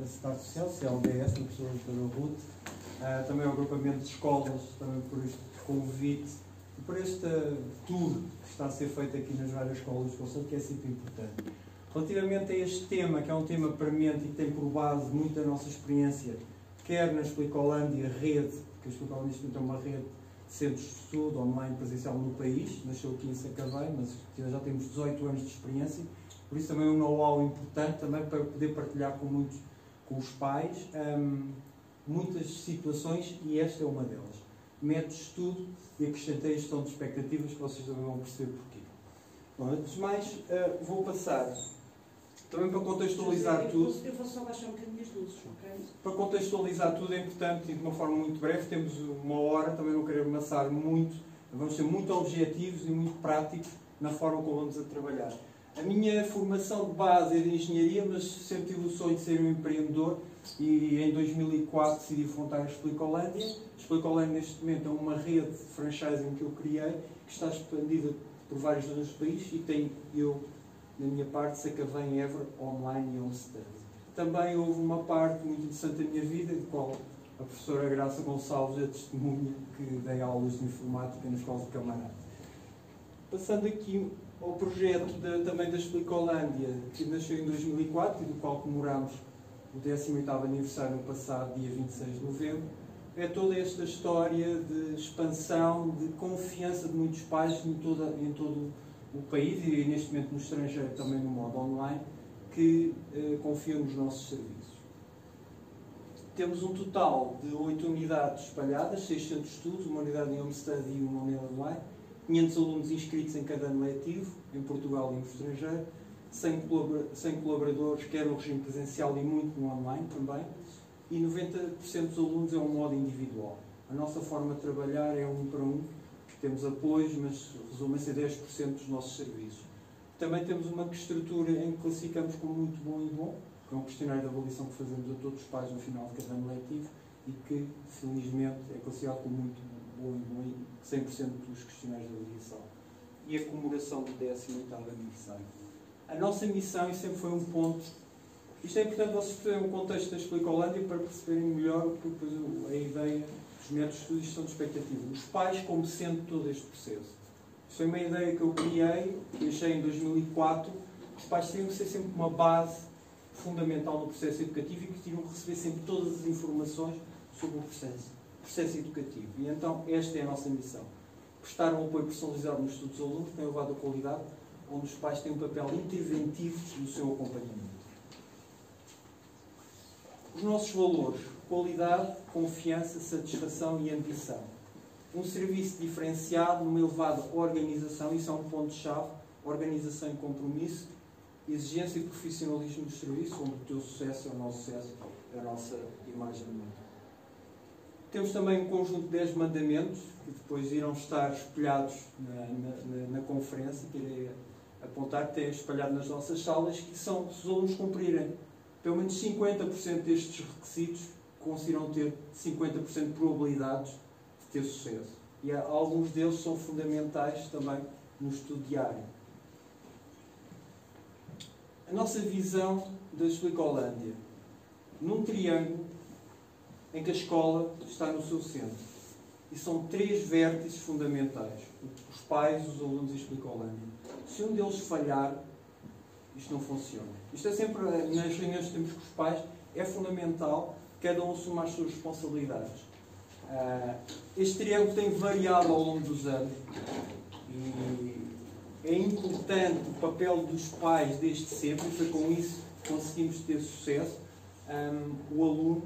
Universidade Social, CLDS, na professora doutora Ruth, também ao agrupamento de escolas, também por este convite e por este tour que está a ser feito aqui nas várias escolas do Conselho, que é sempre importante. Relativamente a este tema, que é um tema premente e que tem por base muito a nossa experiência, quer na Explicolândia rede, porque a Explicolândia é uma rede de centros de estudo online presencial no país, nasceu aqui em Sacavém, mas já temos 18 anos de experiência, por isso também é um know-how importante também para poder partilhar com os pais muitas situações, e esta é uma delas. Métodos de estudo e acrescentei a gestão de expectativas, que vocês também vão perceber porquê. Bom, antes de mais, vou passar também para contextualizar tudo. Eu vou só baixar um bocadinho as luzes, ok? Para contextualizar tudo é importante, e de uma forma muito breve, temos uma hora, também não quero amassar muito, vamos ser muito objetivos e muito práticos na forma como vamos a trabalhar. A minha formação de base é de engenharia, mas sempre tive o sonho de ser um empreendedor e em 2004 decidi fundar a Explicolândia. A Explicolândia neste momento é uma rede de franchising que eu criei, que está expandida por várias zonas do país e tem eu, na minha parte, Sacavém, Évora, online e on-stand. Também houve uma parte muito interessante da minha vida, de qual a professora Graça Gonçalves é testemunha, que dei aulas de informática na Escola de Camarate. Passando aqui ao projeto também da Explicolândia, que nasceu em 2004 e do qual comemorámos o 18º aniversário no passado, dia 26 de novembro, é toda esta história de expansão, de confiança de muitos pais em todo o país e neste momento no estrangeiro também no modo online, que confiam nos nossos serviços. Temos um total de 8 unidades espalhadas, 6 centros de estudos, uma unidade em home-study e uma unidade online, 500 alunos inscritos em cada ano letivo, em Portugal e no estrangeiro, 100 colaboradores, quer no regime presencial e muito no online também, e 90% dos alunos é um modo individual. A nossa forma de trabalhar é 1 para 1, temos apoios, mas resume-se a 10% dos nossos serviços. Também temos uma estrutura em que classificamos como muito bom e bom, que é um questionário de avaliação que fazemos a todos os pais no final de cada ano letivo e que, felizmente, é classificado como muito bom e bom e 100% dos questionários de avaliação. E a comemoração do 18º aniversário. A nossa missão, e sempre foi um ponto, isto é importante vocês perceberem o contexto da Explicolândia para perceberem melhor depois a ideia dos métodos de estudo e gestão de expectativa. Os pais como sendo todo este processo. Isto foi uma ideia que eu criei, que achei em 2004, que os pais teriam que ser sempre uma base fundamental no processo educativo e que teriam que receber sempre todas as informações sobre o processo educativo. E então esta é a nossa missão. Prestar um apoio personalizado nos estudos dos alunos, que tem elevado a qualidade, onde os pais têm um papel interventivo no seu acompanhamento. Os nossos valores: qualidade, confiança, satisfação e ambição. Um serviço diferenciado numa elevada organização, isso é um ponto-chave, organização e compromisso, exigência e profissionalismo dos serviços, onde o teu sucesso é o nosso sucesso, é a nossa imagem do mundo. Temos também um conjunto de 10 mandamentos, que depois irão estar espelhados na conferência, que irei apontar, que têm espalhado nas nossas salas, que são, se os alunos cumprirem pelo menos 50% destes requisitos, conseguirão ter 50% de probabilidades de ter sucesso. E alguns deles são fundamentais também no estudo diário. A nossa visão da Explicolândia. Num triângulo em que a escola está no seu centro. E são 3 vértices fundamentais. Os pais, os alunos e a Explicolândia. Se um deles falhar, isto não funciona. Isto é sempre, nas reuniões que temos com os pais, é fundamental que cada um assuma as suas responsabilidades. Este triângulo tem variado ao longo dos anos e é importante o papel dos pais desde sempre, e foi com isso que conseguimos ter sucesso. O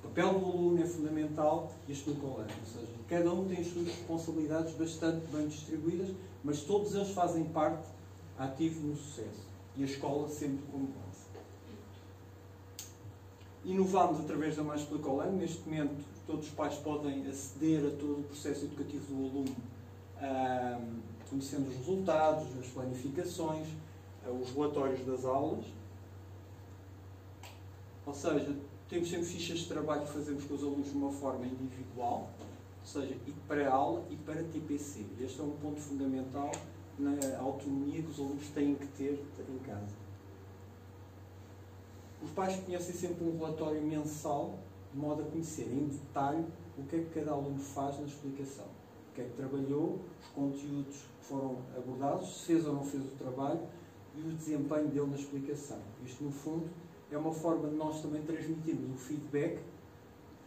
papel do aluno é fundamental e a Explicolândia, ou seja, cada um tem as suas responsabilidades bastante bem distribuídas, mas todos eles fazem parte ativa no sucesso. E a escola sempre como base. Inovamos através da Mais Explicolândia. Neste momento, todos os pais podem aceder a todo o processo educativo do aluno, conhecendo os resultados, as planificações, os relatórios das aulas. Ou seja, temos sempre fichas de trabalho que fazemos com os alunos de uma forma individual, ou seja, e para a aula e para TPC. Este é um ponto fundamental na autonomia que os alunos têm que ter em casa. Os pais conhecem sempre um relatório mensal, de modo a conhecer em detalhe o que é que cada aluno faz na explicação. O que é que trabalhou, os conteúdos que foram abordados, se fez ou não fez o trabalho e o desempenho dele na explicação. Isto, no fundo, é uma forma de nós também transmitirmos o feedback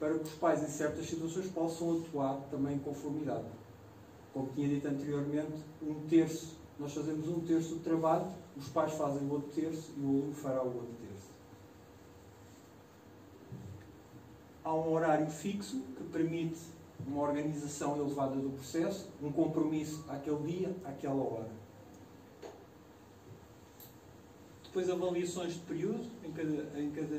para que os pais, em certas situações, possam atuar também em conformidade. Como tinha dito anteriormente, nós fazemos 1/3 do trabalho, os pais fazem o outro terço e o aluno fará o outro terço. Há um horário fixo que permite uma organização elevada do processo, um compromisso àquele dia, àquela hora. Depois avaliações de período, em cada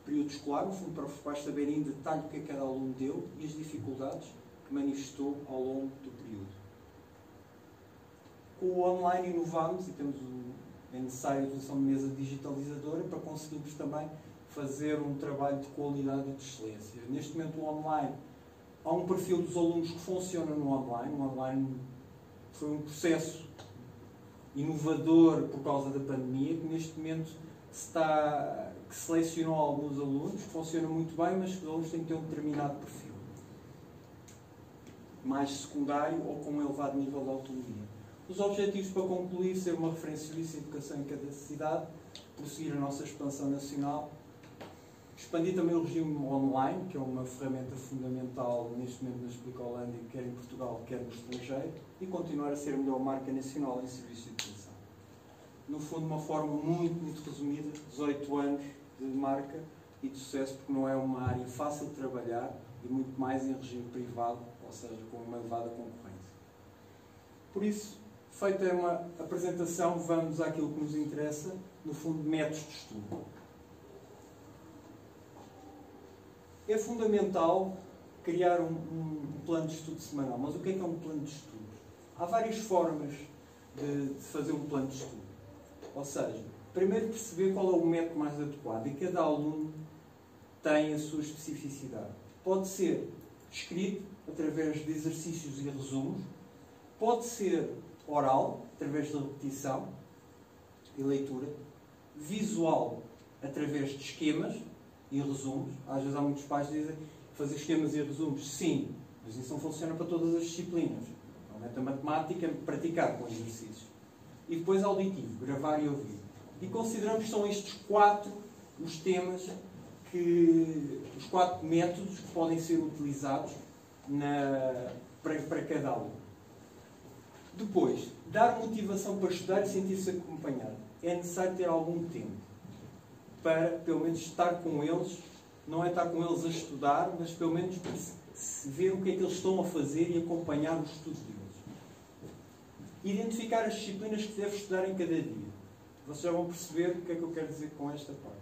período escolar, no fundo, para os pais saberem em detalhe o que é que cada aluno deu e as dificuldades que manifestou ao longo do período. Com o online inovamos e é necessária a utilização de mesa digitalizadora para conseguirmos também fazer um trabalho de qualidade e de excelência. Neste momento, o online, há um perfil dos alunos que funciona no online. O online foi um processo inovador por causa da pandemia, que neste momento que selecionou alguns alunos, que funciona muito bem, mas que os alunos têm que ter um determinado perfil. Mais secundário ou com um elevado nível de autonomia. Os objetivos para concluir, ser uma referência de educação em cada cidade, prosseguir a nossa expansão nacional, expandir também o regime online, que é uma ferramenta fundamental neste momento na Explicolândia, quer em Portugal, quer no estrangeiro, e continuar a ser a melhor marca nacional em serviço de educação. No fundo, uma forma muito resumida, 18 anos de marca e de sucesso, porque não é uma área fácil de trabalhar e muito mais em regime privado, ou seja, com uma elevada concorrência. Por isso, feita uma apresentação, vamos àquilo que nos interessa, no fundo, métodos de estudo. É fundamental criar um plano de estudo semanal. Mas o que é um plano de estudo? Há várias formas de fazer um plano de estudo. Ou seja, primeiro perceber qual é o método mais adequado e cada aluno tem a sua especificidade. Pode ser escrito, através de exercícios e resumos. Pode ser oral, através de repetição e leitura. Visual, através de esquemas e resumos. Às vezes há muitos pais que dizem fazer esquemas e resumos. Sim, mas isso não funciona para todas as disciplinas. Normalmente a matemática é praticar com exercícios. E depois auditivo, gravar e ouvir. E consideramos que são estes 4 os temas, os 4 métodos que podem ser utilizados para cada aluno. Depois, dar motivação para estudar e sentir-se acompanhado. É necessário ter algum tempo para, pelo menos, estar com eles. Não é estar com eles a estudar, mas pelo menos ver o que é que eles estão a fazer e acompanhar o estudo deles. Identificar as disciplinas que deve estudar em cada dia. Vocês já vão perceber o que é que eu quero dizer com esta parte.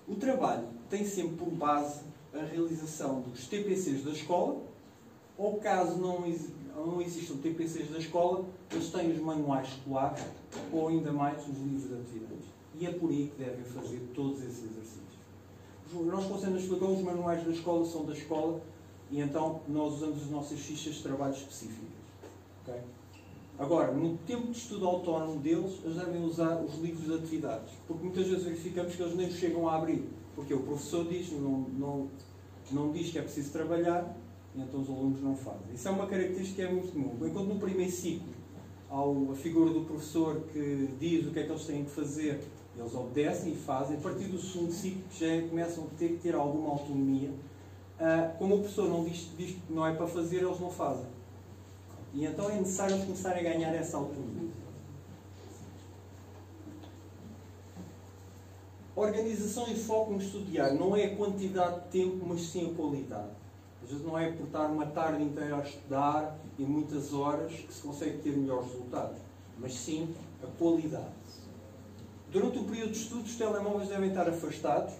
O trabalho tem sempre por base a realização dos TPCs da escola, ou caso não existam TPCs da escola, eles têm os manuais escolares, ou ainda mais os livros de atividades. E é por aí que devem fazer todos esses exercícios. Nós, como sempre explicou, os manuais da escola são da escola, e então nós usamos as nossas fichas de trabalho específicas. Okay? Agora, no tempo de estudo autónomo deles, eles devem usar os livros de atividades, porque muitas vezes verificamos que eles nem chegam a abrir, porque o professor diz, não diz que é preciso trabalhar, e então os alunos não fazem. Isso é uma característica que é muito comum. Enquanto no primeiro ciclo há a figura do professor que diz o que é que eles têm que fazer, eles obedecem e fazem. A partir do segundo ciclo já começam a ter que ter alguma autonomia. Como o professor não diz que não é para fazer, eles não fazem. E então é necessário eles começarem a ganhar essa autonomia. Organização e foco no estudo diário. Não é a quantidade de tempo, mas sim a qualidade. Às vezes não é por estar uma tarde inteira a estudar e muitas horas que se consegue ter melhores resultados, mas sim a qualidade. Durante o período de estudo, os telemóveis devem estar afastados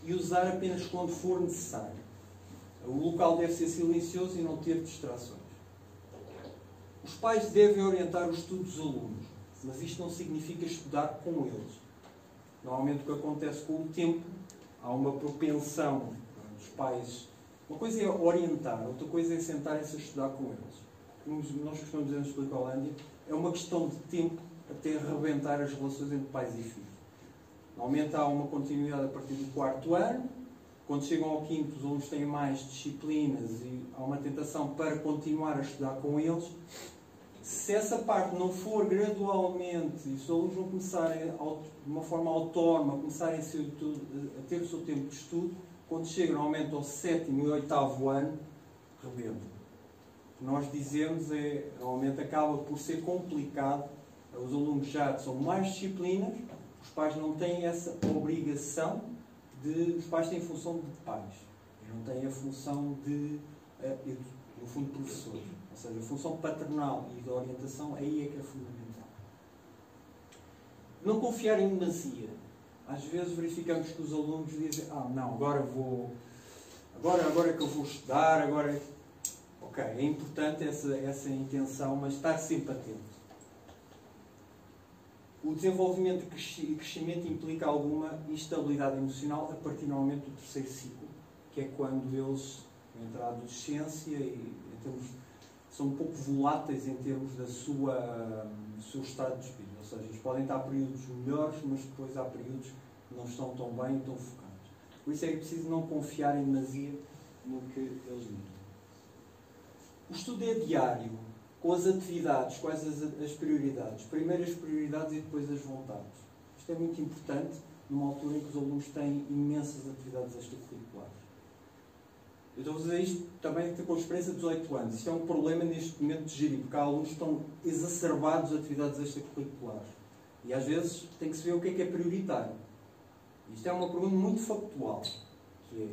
e usar apenas quando for necessário. O local deve ser silencioso e não ter distrações. Os pais devem orientar o estudo dos alunos, mas isto não significa estudar com eles. Normalmente o que acontece com o tempo, há uma propensão dos pais. Uma coisa é orientar, outra coisa é sentarem-se a estudar com eles. Como nós costumamos dizer na Explicolândia, é uma questão de tempo até arrebentar as relações entre pais e filhos. Normalmente há uma continuidade a partir do 4º ano. Quando chegam ao 5º, os alunos têm mais disciplinas e há uma tentação para continuar a estudar com eles. Se essa parte não for gradualmente e se os alunos não começarem de uma forma autónoma, começarem a ter o seu tempo de estudo, quando chegam normalmente ao 7º e 8º ano, rebentam. O que nós dizemos é, normalmente acaba por ser complicado, os alunos já são mais disciplinas, os pais não têm essa obrigação os pais têm função de pais, e não têm a função de, no fundo, professores. Ou seja, a função paternal e de orientação, aí é que é fundamental. Não confiar em demasia. Às vezes verificamos que os alunos dizem, não, agora é que eu vou estudar, agora... Ok, é importante essa intenção, mas estar sempre atento. O desenvolvimento e crescimento implica alguma instabilidade emocional a partir normalmente do 3º ciclo, que é quando eles entram na adolescência e são um pouco voláteis em termos do seu estado de espírito. Ou seja, eles podem estar períodos melhores, mas depois há períodos que não estão tão bem e tão focados. Por isso é que é preciso não confiar em demasia no que eles dizem. O estudo é diário, com as atividades, quais as prioridades. Primeiro as prioridades e depois as vontades. Isto é muito importante numa altura em que os alunos têm imensas atividades extracurriculares. Eu estou a fazer isto também com a experiência de 18 anos. Isto é um problema neste momento de gerir, porque há alunos que estão exacerbados de atividades extracurriculares. E às vezes tem que se ver o que é prioritário. Isto é uma pergunta muito factual, que é,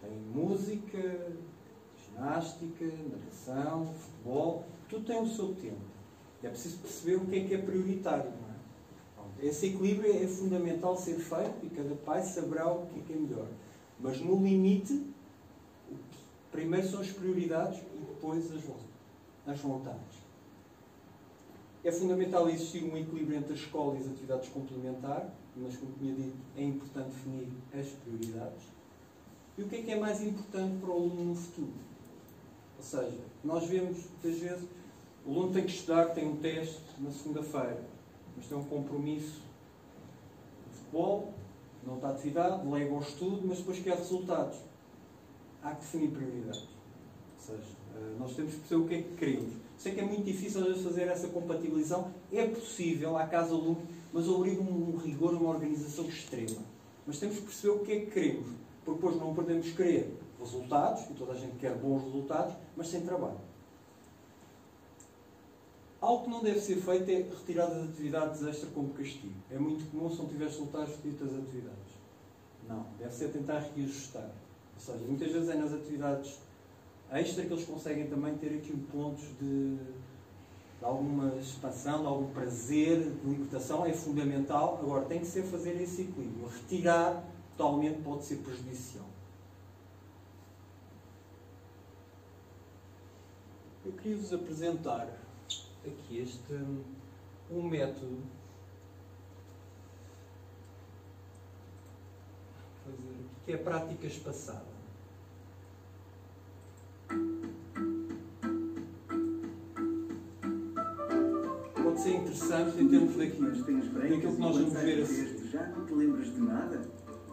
tem música, ginástica, natação, futebol, tudo tem o seu tempo. E é preciso perceber o que é prioritário. Não é? Esse equilíbrio é fundamental ser feito e cada pai saberá o que é melhor. Mas no limite, primeiro são as prioridades e depois as vontades. É fundamental existir um equilíbrio entre a escola e as atividades complementares, mas como tinha dito, é importante definir as prioridades. E o que é mais importante para o aluno no futuro? Ou seja, nós vemos, muitas vezes, o aluno tem que estudar, tem um teste na segunda-feira, mas tem um compromisso de futebol, não está atividade, lega ao estudo, mas depois quer resultados. Há que definir prioridades. Ou seja, nós temos que perceber o que é que queremos. Sei que é muito difícil às vezes fazer essa compatibilização. É possível, há casos alunos, mas obriga um rigor, uma organização extrema. Mas temos que perceber o que é que queremos. Porque depois não podemos querer resultados, e toda a gente quer bons resultados, mas sem trabalho. Algo que não deve ser feito é retirar das atividades extra como castigo. É muito comum, se não tiver resultados, retirar das atividades. Não, deve ser tentar reajustar. Ou seja, muitas vezes é nas atividades extra que eles conseguem também ter aqui pontos de alguma expansão, de algum prazer, de libertação, é fundamental. Agora, tem que ser fazer esse equilíbrio. Retirar totalmente pode ser prejudicial. Eu queria-vos apresentar aqui um método que é a prática espaçada. Pode ser interessante em termos daquilo que nós vamos ver assim. Já não te lembras de nada?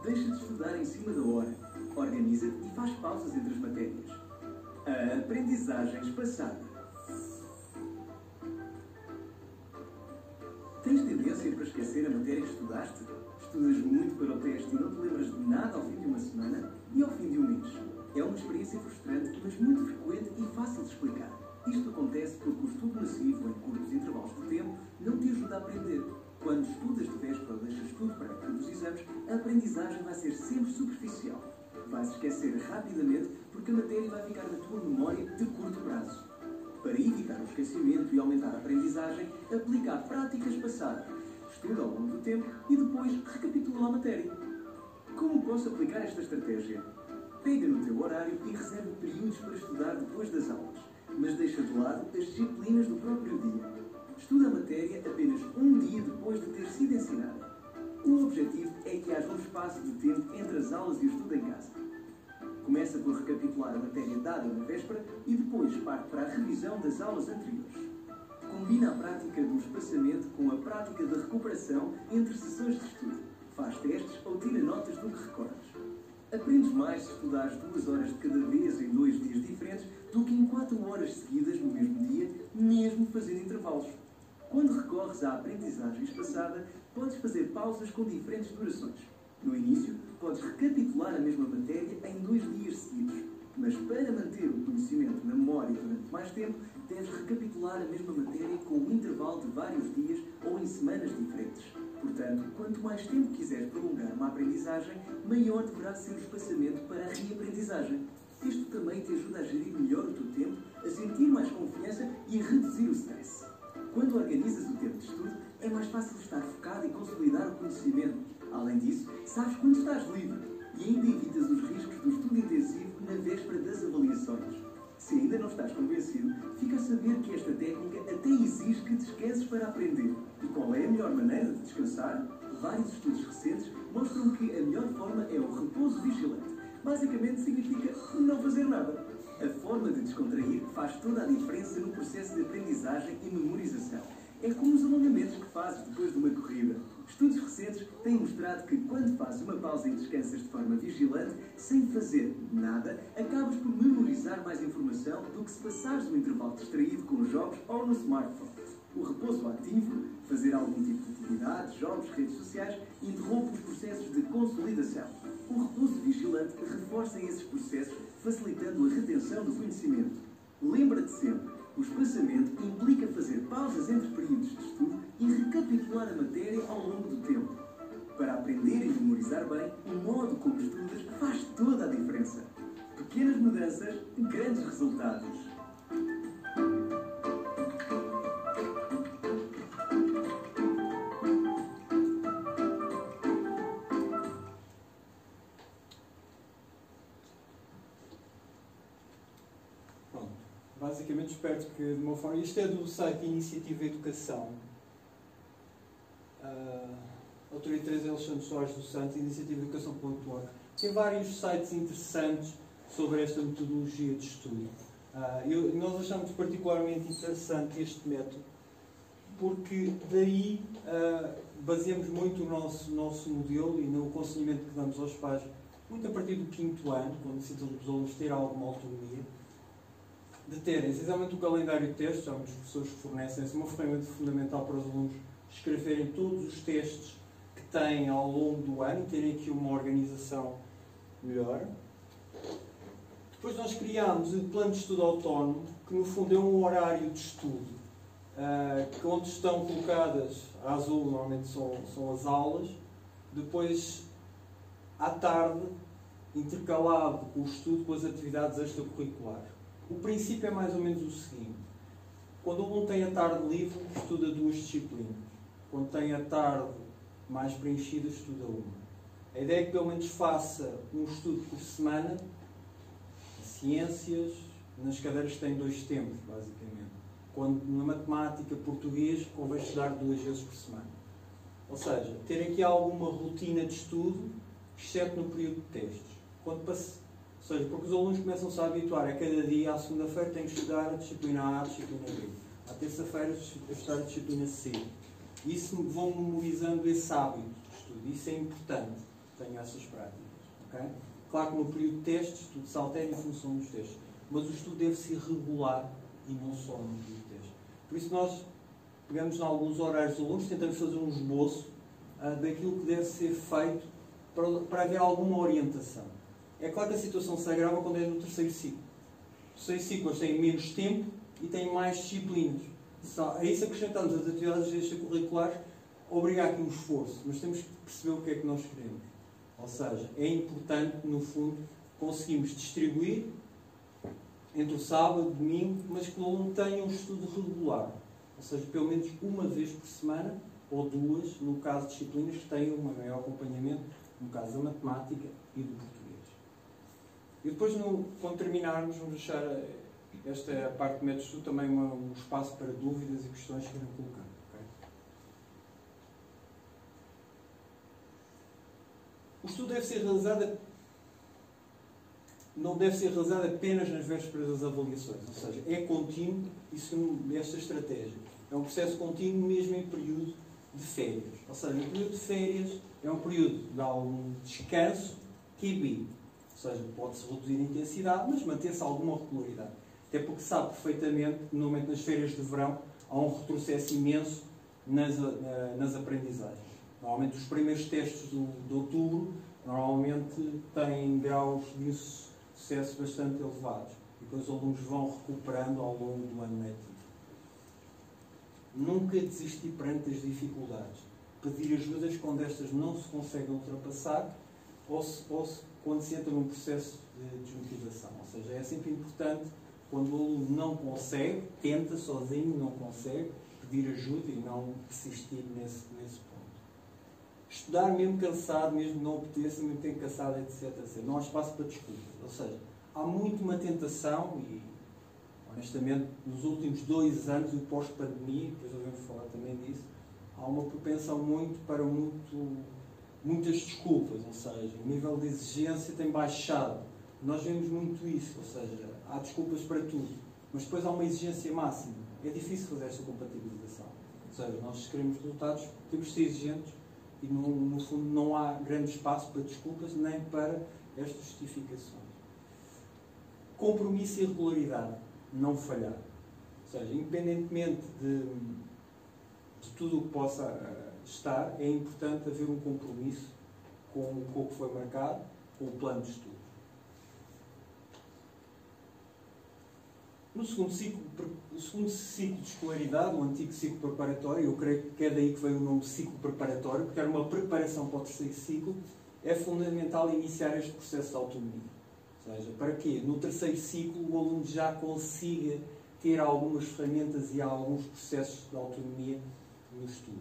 Deixa de estudar em cima da hora. Organiza-te e faz pausas entre as matérias. A aprendizagem espaçada. Tens tendência para esquecer a matéria que estudaste? Estudas muito para o teste e não te lembras de nada ao fim de uma semana e ao fim de um mês. É uma experiência frustrante, mas muito frequente e fácil de explicar. Isto acontece porque o estudo massivo em curtos intervalos de tempo não te ajuda a aprender. Quando estudas de véspera ou deixas tudo para a época dos exames, a aprendizagem vai ser sempre superficial. Vais esquecer rapidamente porque a matéria vai ficar na tua memória de curto prazo. Para evitar o esquecimento e aumentar a aprendizagem, aplica a prática espaçada. Estuda ao longo do tempo e depois recapitula a matéria. Como posso aplicar esta estratégia? Pega no teu horário e reserve períodos para estudar depois das aulas, mas deixa de lado as disciplinas do próprio dia. Estuda a matéria apenas um dia depois de ter sido ensinada. O objetivo é que haja um espaço de tempo entre as aulas e o estudo em casa. Começa por recapitular a matéria dada na véspera e depois parte para a revisão das aulas anteriores. Combina a prática do espaçamento com a prática da recuperação entre sessões de estudo. faz testes ou tira notas do que recordas. Aprendes mais se estudares 2 horas de cada vez em 2 dias diferentes do que em 4 horas seguidas no mesmo dia, mesmo fazendo intervalos. Quando recorres à aprendizagem espaçada, podes fazer pausas com diferentes durações. No início, podes recapitular a mesma matéria em 2 dias seguidos, mas para manter o conhecimento na memória durante mais tempo, deves recapitular a mesma matéria com um intervalo de vários dias ou em semanas diferentes. Portanto, quanto mais tempo quiseres prolongar uma aprendizagem, maior deverá ser o espaçamento para a reaprendizagem. Isto também te ajuda a gerir melhor o teu tempo, a sentir mais confiança e a reduzir o stress. Quando organizas o tempo de estudo, é mais fácil estar focado e consolidar o conhecimento. Além disso, sabes quando estás livre e ainda evitas os riscos do estudo intensivo na véspera das avaliações. Se ainda não estás convencido, fica a saber que esta técnica até exige que descanses para aprender. E qual é a melhor maneira de descansar? Vários estudos recentes mostram que a melhor forma é o repouso vigilante. Basicamente significa não fazer nada. A forma de descontrair faz toda a diferença no processo de aprendizagem e memorização. É como os alongamentos que fazes depois de uma corrida. Estudos recentes têm mostrado que quando fazes uma pausa e descansas de forma vigilante, sem fazer nada, acabas por memorizar mais informação do que se passares um intervalo distraído com jogos ou no smartphone. O repouso ativo, fazer algum tipo de atividade, jogos, redes sociais, interrompe os processos de consolidação. O repouso vigilante reforça esses processos, facilitando a retenção do conhecimento. Lembra-te sempre, o espaçamento implica fazer pausas entre períodos de estudo e recapitular a matéria ao longo do tempo. Para aprender e memorizar bem, o modo como estudas faz toda a diferença. Pequenas mudanças, grandes resultados. Basicamente, espero que de uma forma... Isto é do site Iniciativa Educação. Autoria Teresa Alexandre Soares dos Santos, iniciativaeducação.org. Tem vários sites interessantes sobre esta metodologia de estudo. Nós achamos particularmente interessante este método, porque daí baseamos muito o nosso modelo e no aconselhamento que damos aos pais, muito a partir do 5º ano, quando necessitam dos alunos ter alguma autonomia, de terem essencialmente o calendário de testes. Há muitos professores que fornecem uma ferramenta fundamental para os alunos escreverem todos os testes que têm ao longo do ano e terem aqui uma organização melhor. Depois nós criámos o plano de estudo autónomo, que no fundo é um horário de estudo, onde estão colocadas, a azul normalmente são as aulas, depois à tarde, intercalado com o estudo com as atividades extracurriculares. O princípio é mais ou menos o seguinte: quando o aluno tem a tarde livre, estuda 2 disciplinas. Quando tem a tarde mais preenchida, estuda uma. A ideia é que pelo menos faça um estudo por semana, ciências, nas cadeiras que têm 2 tempos, basicamente. Quando na matemática, português, convém estudar 2 vezes por semana. Ou seja, ter aqui alguma rotina de estudo, exceto no período de testes. Ou seja, porque os alunos começam-se a habituar a cada dia, à segunda-feira, têm que estudar a disciplina A, a disciplina B. À terça-feira, estudar a disciplina C. Isso vão memorizando esse hábito de estudo. Isso é importante, tenho essas práticas. Okay? Claro que no período de testes, tudo se altera em função dos testes. Mas o estudo deve ser regular e não só no período de testes. Por isso nós pegamos em alguns horários dos alunos, tentamos fazer um esboço daquilo que deve ser feito para haver alguma orientação. É claro que a situação se agrava quando é no 3º ciclo. No 3º ciclo eles têm menos tempo e têm mais disciplinas. A isso acrescentamos as atividades extracurriculares, obrigar aqui um esforço, mas temos que perceber o que é que nós queremos. Ou seja, é importante, no fundo, conseguirmos distribuir entre o sábado e o domingo, mas que o aluno tenha um estudo regular. Ou seja, pelo menos uma vez por semana, ou 2, no caso de disciplinas que tenham um maior acompanhamento, no caso da matemática e do português. E depois, quando terminarmos, vamos deixar esta parte do método de estudo também um espaço para dúvidas e questões que queiram colocar. Okay? O estudo deve ser realizado, não deve ser realizado apenas nas vésperas das avaliações, ou seja, é contínuo, esta estratégia. É um processo contínuo mesmo em período de férias. Ou seja, o período de férias é um período de algum descanso QB. Ou seja, pode-se reduzir a intensidade, mas manter-se alguma regularidade. Até porque sabe perfeitamente que, normalmente nas férias de verão, há um retrocesso imenso nas aprendizagens. Normalmente os primeiros testes de outubro normalmente têm graus de sucesso bastante elevados. E depois os alunos vão recuperando ao longo do ano letivo. Nunca desistir perante as dificuldades. Pedir ajudas quando estas não se conseguem ultrapassar ou quando se entra num processo de desmotivação. Ou seja, é sempre importante, quando o aluno não consegue, tenta sozinho, não consegue, pedir ajuda e não persistir nesse ponto. Estudar mesmo cansado, mesmo não apeteça, mesmo tempo cansado, etc. Não há espaço para desculpas. Ou seja, há muito uma tentação e, honestamente, nos últimos 2 anos, e pós-pandemia, depois devemos falar também disso, há uma propensão muito para muitas desculpas, ou seja, o nível de exigência tem baixado. Nós vemos muito isso, ou seja, há desculpas para tudo, mas depois há uma exigência máxima. É difícil fazer esta compatibilização. Ou seja, nós se queremos resultados, temos de ser exigentes e, no fundo, não há grande espaço para desculpas nem para estas justificações. Compromisso e regularidade. Não falhar. Ou seja, independentemente de tudo o que possa estar, é importante haver um compromisso com o que foi marcado, com o plano de estudo. No segundo ciclo de escolaridade, o antigo ciclo preparatório, eu creio que é daí que veio o nome de ciclo preparatório, porque era uma preparação para o terceiro ciclo, é fundamental iniciar este processo de autonomia. Ou seja, para quê? No terceiro ciclo o aluno já consiga ter algumas ferramentas e alguns processos de autonomia no estudo,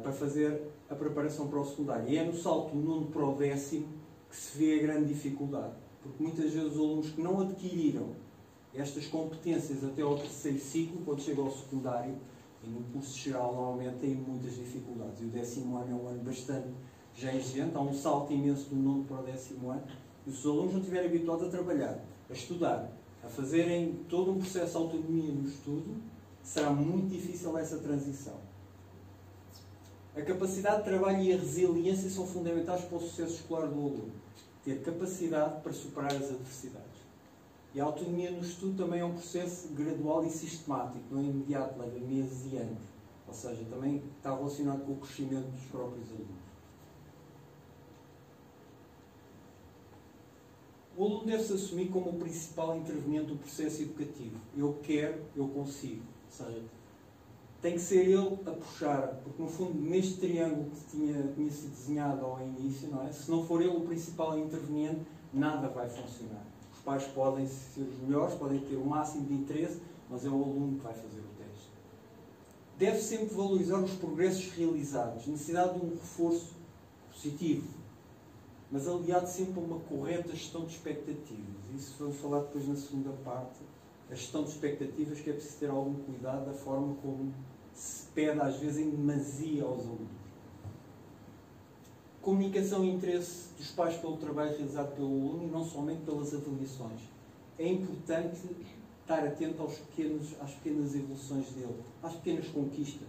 para fazer a preparação para o secundário. E é no salto do 9º para o 10º que se vê a grande dificuldade, porque muitas vezes os alunos que não adquiriram estas competências até ao terceiro ciclo, quando chegam ao secundário, e no curso geral normalmente têm muitas dificuldades. E o 10º ano é um ano bastante já exigente, há um salto imenso do 9º para o 10º ano, e se os alunos não estiverem habituados a trabalhar, a estudar, a fazerem todo um processo de autonomia no estudo, será muito difícil essa transição. A capacidade de trabalho e a resiliência são fundamentais para o sucesso escolar do aluno. Ter capacidade para superar as adversidades. E a autonomia no estudo também é um processo gradual e sistemático, não é imediato, leva meses e anos. Ou seja, também está relacionado com o crescimento dos próprios alunos. O aluno deve-se assumir como o principal interveniente do processo educativo. Eu quero, eu consigo. Ou seja, tem que ser ele a puxar, porque no fundo, neste triângulo que tinha sido desenhado ao início, não é? Se não for ele o principal interveniente, nada vai funcionar. Os pais podem ser os melhores, podem ter o máximo de interesse, mas é o aluno que vai fazer o teste. Deve sempre valorizar os progressos realizados, necessidade de um reforço positivo, mas aliado sempre a uma correta gestão de expectativas. Isso vamos falar depois na segunda parte. A gestão de expectativas, que é preciso ter algum cuidado da forma como se pede às vezes em demasia aos alunos. Comunicação e interesse dos pais pelo trabalho realizado pelo aluno e não somente pelas avaliações. É importante estar atento às pequenas evoluções dele, às pequenas conquistas,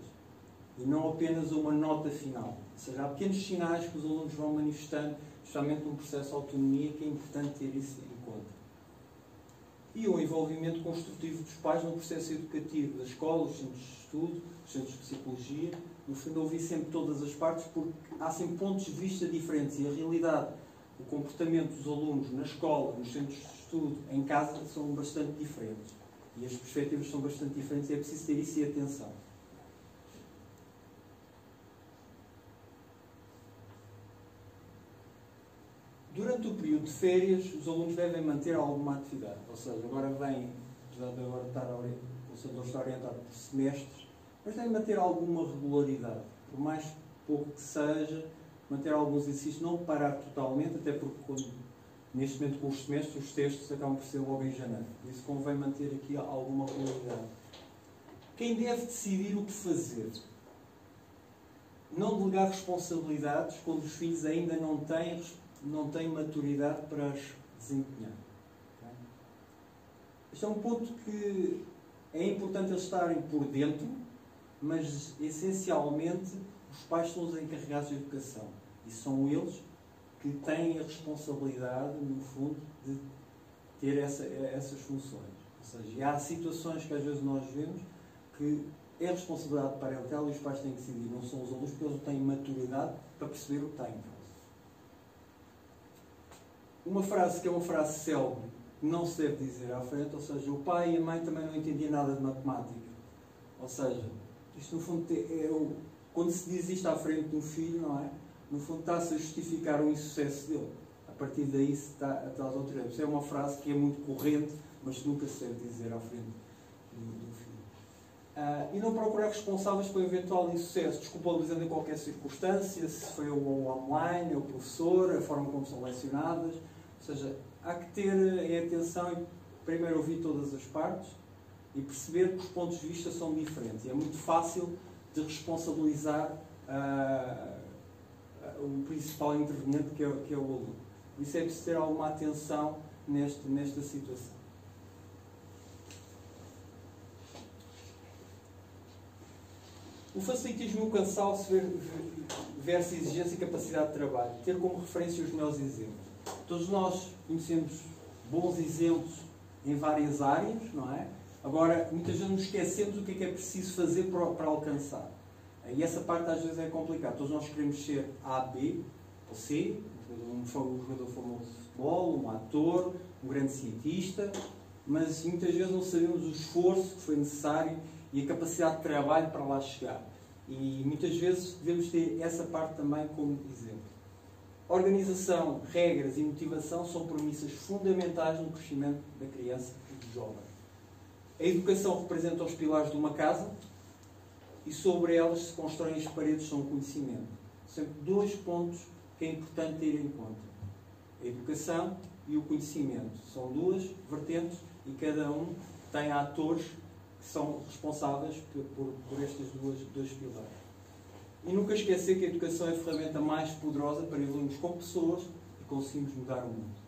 e não apenas a uma nota final. Ou seja, há pequenos sinais que os alunos vão manifestando, especialmente num processo de autonomia, que é importante ter isso em conta. E o envolvimento construtivo dos pais no processo educativo, da escola, os centros de estudo, os centros de psicologia. No fundo, ouvir sempre todas as partes, porque há sempre pontos de vista diferentes e a realidade, o comportamento dos alunos na escola, nos centros de estudo, em casa, são bastante diferentes. E as perspectivas são bastante diferentes e é preciso ter isso e atenção. Durante o período de férias, os alunos devem manter alguma atividade. Ou seja, agora vem, apesar de agora o Salvador está orientado por semestres, mas devem manter alguma regularidade. Por mais pouco que seja, manter alguns exercícios, não parar totalmente, até porque neste momento com os semestres, os testes acabam por ser logo em janeiro. Por isso convém manter aqui alguma regularidade. Quem deve decidir o que fazer? Não delegar responsabilidades quando os filhos ainda não têm maturidade para as desempenhar. Okay? Este é um ponto que é importante eles estarem por dentro, mas essencialmente os pais são os encarregados de educação e são eles que têm a responsabilidade, no fundo, de ter essas funções. Ou seja, há situações que às vezes nós vemos que é responsabilidade parental e os pais têm que decidir, não são os alunos, porque eles não têm maturidade para perceber o que têm. Uma frase que é uma frase célebre, que não se deve dizer à frente, ou seja, o pai e a mãe também não entendiam nada de matemática. Ou seja, isto no fundo quando se diz isto à frente de um filho, não é? No fundo está-se a justificar o insucesso dele. A partir daí se está a dar outro. É uma frase que é muito corrente, mas nunca se deve dizer à frente do filho. E não procurar responsáveis pelo eventual insucesso, desculpabilizando em qualquer circunstância, se foi o online, o professor, a forma como são lecionadas. Ou seja, há que ter em atenção e primeiro ouvir todas as partes e perceber que os pontos de vista são diferentes. E é muito fácil de responsabilizar o principal interveniente, que é o aluno. Por isso é preciso ter alguma atenção nesta situação. O facilitismo e o cansaço versus exigência e capacidade de trabalho. Ter como referência os melhores exemplos. Todos nós conhecemos bons exemplos em várias áreas, não é? Agora, muitas vezes nos esquecemos o que é preciso fazer para alcançar. E essa parte às vezes é complicada. Todos nós queremos ser A, B ou C, um jogador famoso de futebol, um ator, um grande cientista, mas muitas vezes não sabemos o esforço que foi necessário e a capacidade de trabalho para lá chegar. E muitas vezes devemos ter essa parte também como exemplo. Organização, regras e motivação são premissas fundamentais no crescimento da criança e dos jovens. A educação representa os pilares de uma casa e sobre elas se constroem as paredes do conhecimento. Sempre dois pontos que é importante ter em conta. A educação e o conhecimento. São duas vertentes e cada um tem atores que são responsáveis por estes dois pilares. E nunca esquecer que a educação é a ferramenta mais poderosa para evoluirmos como pessoas e conseguirmos mudar o mundo.